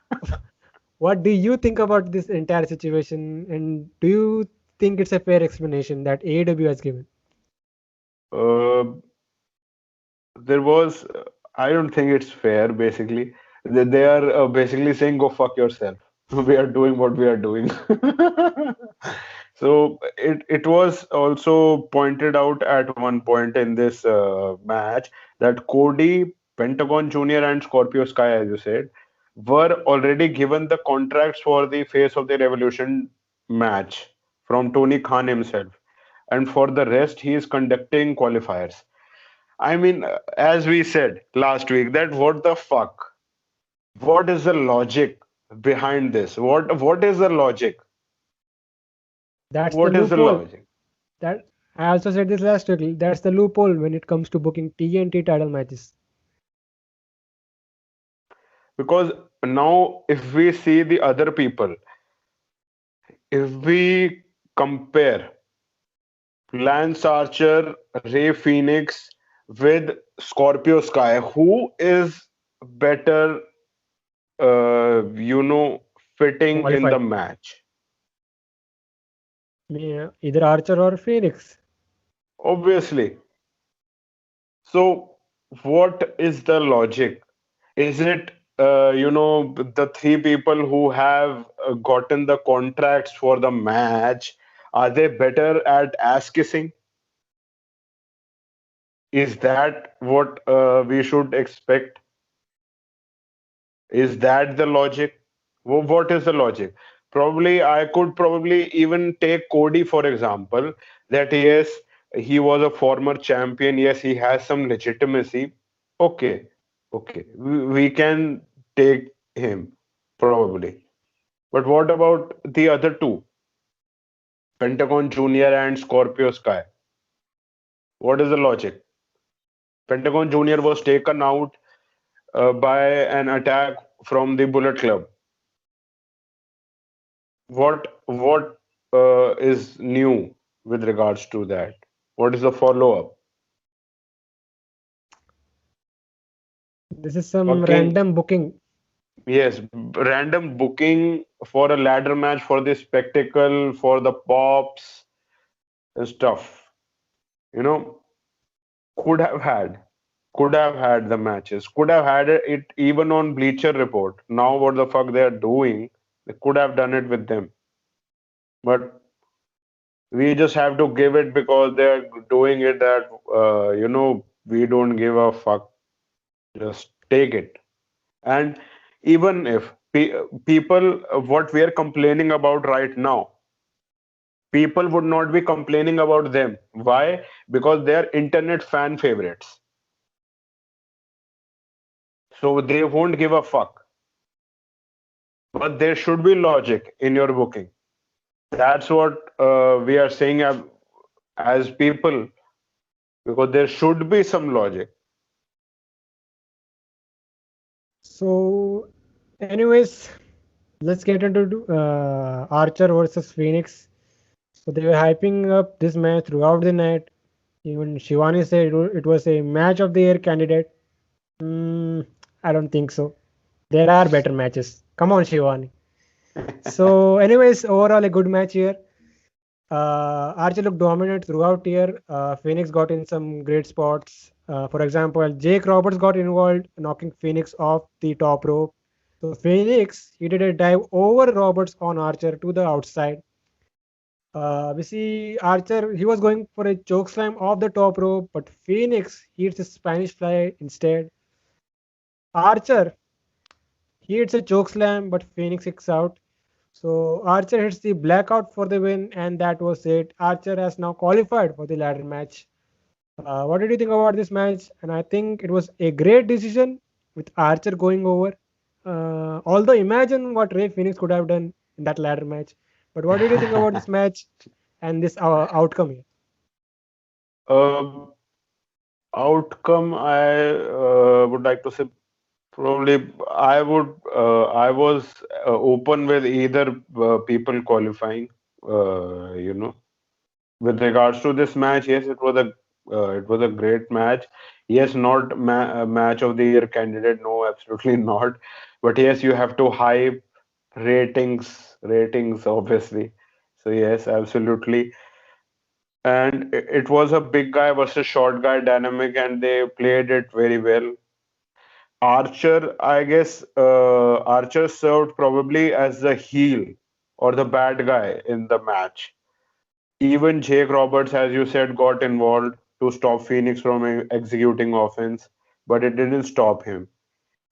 What do you think about this entire situation? And do you think it's a fair explanation that AEW has given? Uh, there was, I don't think it's fair, basically. They are basically saying, go fuck yourself. We are doing what we are doing. So it was also pointed out at one point in this match that Cody, Pentagon Jr. and Scorpio Sky, as you said, were already given the contracts for the Face of the Revolution match from Tony Khan himself. And for the rest, he is conducting qualifiers. I mean, as we said last week, that what the fuck? What is the logic behind this? What is the logic? That's the What is the loophole. logic? That I also said this last week. That's the loophole when it comes to booking TNT title matches. Because now, if we see the other people, if we compare Lance Archer, Ray Phoenix with Scorpio Sky, who is better, fitting in the Qualified. match? Yeah, either Archer or Phoenix. Obviously. So, what is the logic? Is it, the three people who have gotten the contracts for the match, are they better at ass kissing? Is that what we should expect? Is that the logic? What is the logic? Probably, I could probably even take Cody for example, that yes, he was a former champion. Yes, he has some legitimacy. Okay, okay, we can take him probably. But what about the other two, Pentagon Junior and Scorpio Sky? What is the logic? Pentagon Junior was taken out by an attack from the Bullet Club. What is new with regards to that? What is the follow-up? This is some Fucking random booking. yes, random booking for a ladder match for the spectacle, for the pops and stuff. You know, could have had, could have had the matches, could have had it even on Bleacher Report. Now, what the fuck they are doing? They could have done it with them, but we just have to give it because they're doing it. That we don't give a fuck. Just take it. And even if people, what we are complaining about right now, people would not be complaining about them. Why? Because they are internet fan favorites. So they won't give a fuck. But there should be logic in your booking. That's what we are saying as people, because there should be some logic. So, anyways, let's get into Archer versus Phoenix. So they were hyping up this match throughout the night. Even Shivani said it was a match of the year candidate. Mm, I don't think so. There are better matches. Come on, Shivani. So, anyways, overall a good match here. Archer looked dominant throughout here. Phoenix got in some great spots. For example, Jake Roberts got involved, knocking Phoenix off the top rope. So Phoenix, he did a dive over Roberts on Archer to the outside. We see Archer, he was going for a choke slam off the top rope, but Phoenix hits a Spanish fly instead. Archer, he hits a choke slam, but Phoenix kicks out. So Archer hits the blackout for the win, and that was it. Archer has now qualified for the ladder match. What did you think about this match? And I think it was a great decision with Archer going over. Although imagine what Ray Phoenix could have done in that ladder match. But what did you think about this match and this outcome here? Um, Outcome, I would like to say probably I was open with either people qualifying. You know, with regards to this match, yes, it was a great match. Yes, not match of the year candidate. No, absolutely not. But yes, you have to hype. ratings, obviously. So yes, absolutely. And it was a big guy versus short guy dynamic, and they played it very well. Archer, I guess, Archer served probably as the heel or the bad guy in the match. Even Jake Roberts, as you said, got involved to stop Phoenix from executing offense, but it didn't stop him.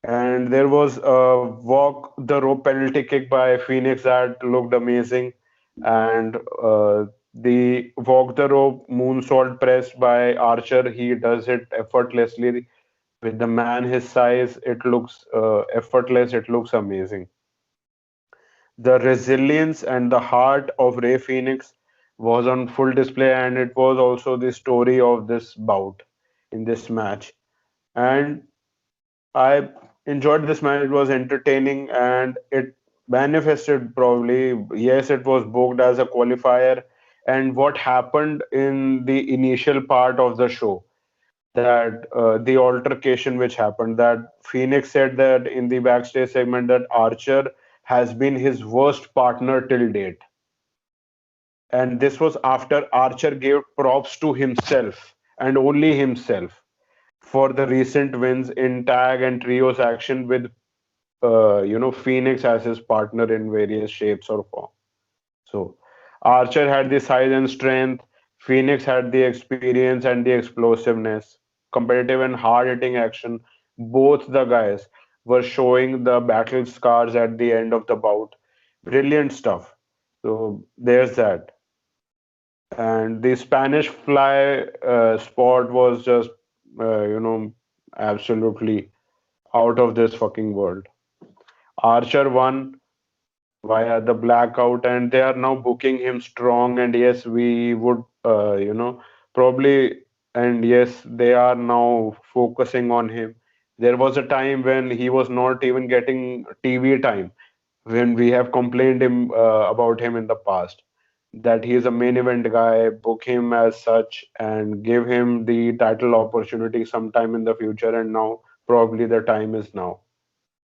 And there was a walk the rope penalty kick by Phoenix that looked amazing, and the walk the rope moonsault press by Archer. He does it effortlessly with the man his size. It looks effortless. It looks amazing. The resilience and the heart of Ray Phoenix was on full display, and it was also the story of this bout in this match. And I enjoyed this match. It was entertaining and it manifested probably. Yes, it was booked as a qualifier. And what happened in the initial part of the show, that the altercation which happened, that Phoenix said that in the backstage segment that Archer has been his worst partner till date. And this was after Archer gave props to himself and only himself for the recent wins in tag and trios action with Phoenix as his partner in various shapes or form. So Archer had the size and strength, Phoenix had the experience and the explosiveness, competitive and hard-hitting action. Both the guys were showing the battle scars at the end of the bout. Brilliant stuff. So there's that. And the Spanish fly spot was just, absolutely out of this fucking world. Archer won via the blackout, and they are now booking him strong. And yes, we would, probably, and yes, they are now focusing on him. There was a time when he was not even getting TV time, when we have complained about him in the past, that he is a main event guy. Book him as such and give him the title opportunity sometime in the future. And now probably the time is now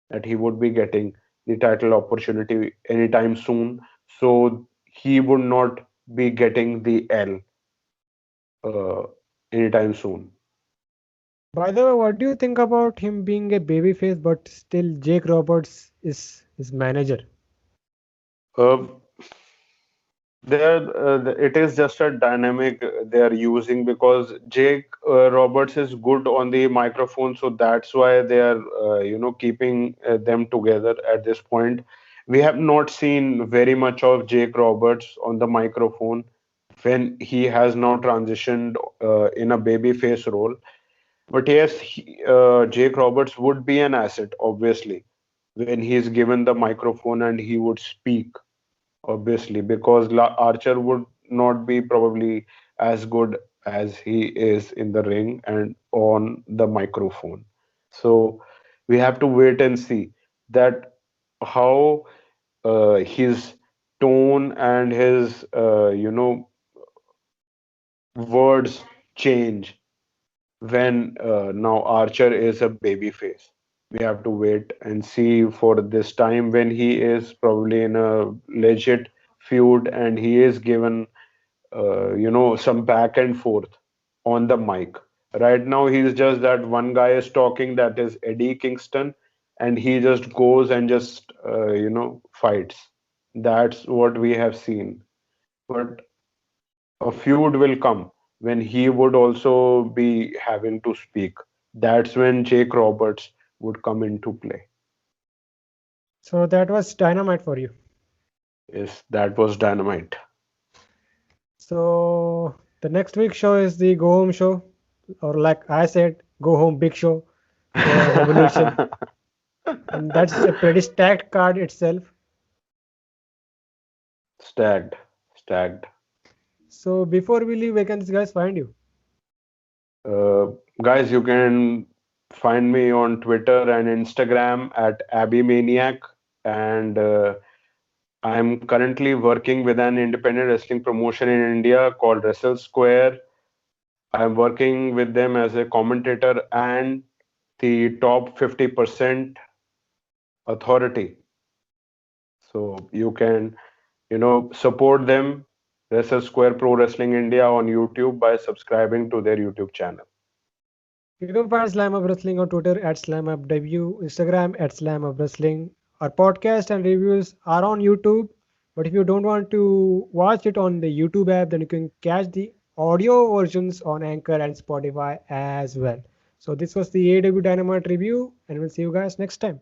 that he would be getting the title opportunity anytime soon. So he would not be getting the L uh, anytime soon. By the way, what do you think about him being a babyface, but still Jake Roberts is his manager? Uh, it is just a dynamic they are using because Jake Roberts is good on the microphone, so that's why they are, keeping them together at this point. We have not seen very much of Jake Roberts on the microphone when he has now transitioned in a babyface role. But yes, Jake Roberts would be an asset, obviously, when he is given the microphone and he would speak, obviously, because Archer would not be probably as good as he is in the ring and on the microphone. So we have to wait and see that how his tone and his words change when now Archer is a baby face. We have to wait and see for this time when he is probably in a legit feud and he is given, some back and forth on the mic. Right now, he's just that one guy is talking, that is Eddie Kingston, and he just goes and just, fights. That's what we have seen. But a feud will come when he would also be having to speak. That's when Jake Roberts would come into play. So that was Dynamite for you. Yes, that was Dynamite. So the next week show is the go home show, or like I said, go home big show for Revolution, and that's a pretty stacked card itself. Stacked, stacked. So before we leave, where can these guys find you? Uh, Guys, you can find me on Twitter and Instagram at Abimaniac, and I'm currently working with an independent wrestling promotion in India called Wrestle Square. I'm working with them as a commentator and the top 50% authority. So you can, support them, Wrestle Square Pro Wrestling India on YouTube by subscribing to their YouTube channel. You can find Slamhub Wrestling on Twitter at SlamHubW, Instagram at SlamHub Wrestling. Our podcast and reviews are on YouTube, but if you don't want to watch it on the YouTube app, then you can catch the audio versions on Anchor and Spotify as well. So this was the AEW Dynamite review, and we'll see you guys next time.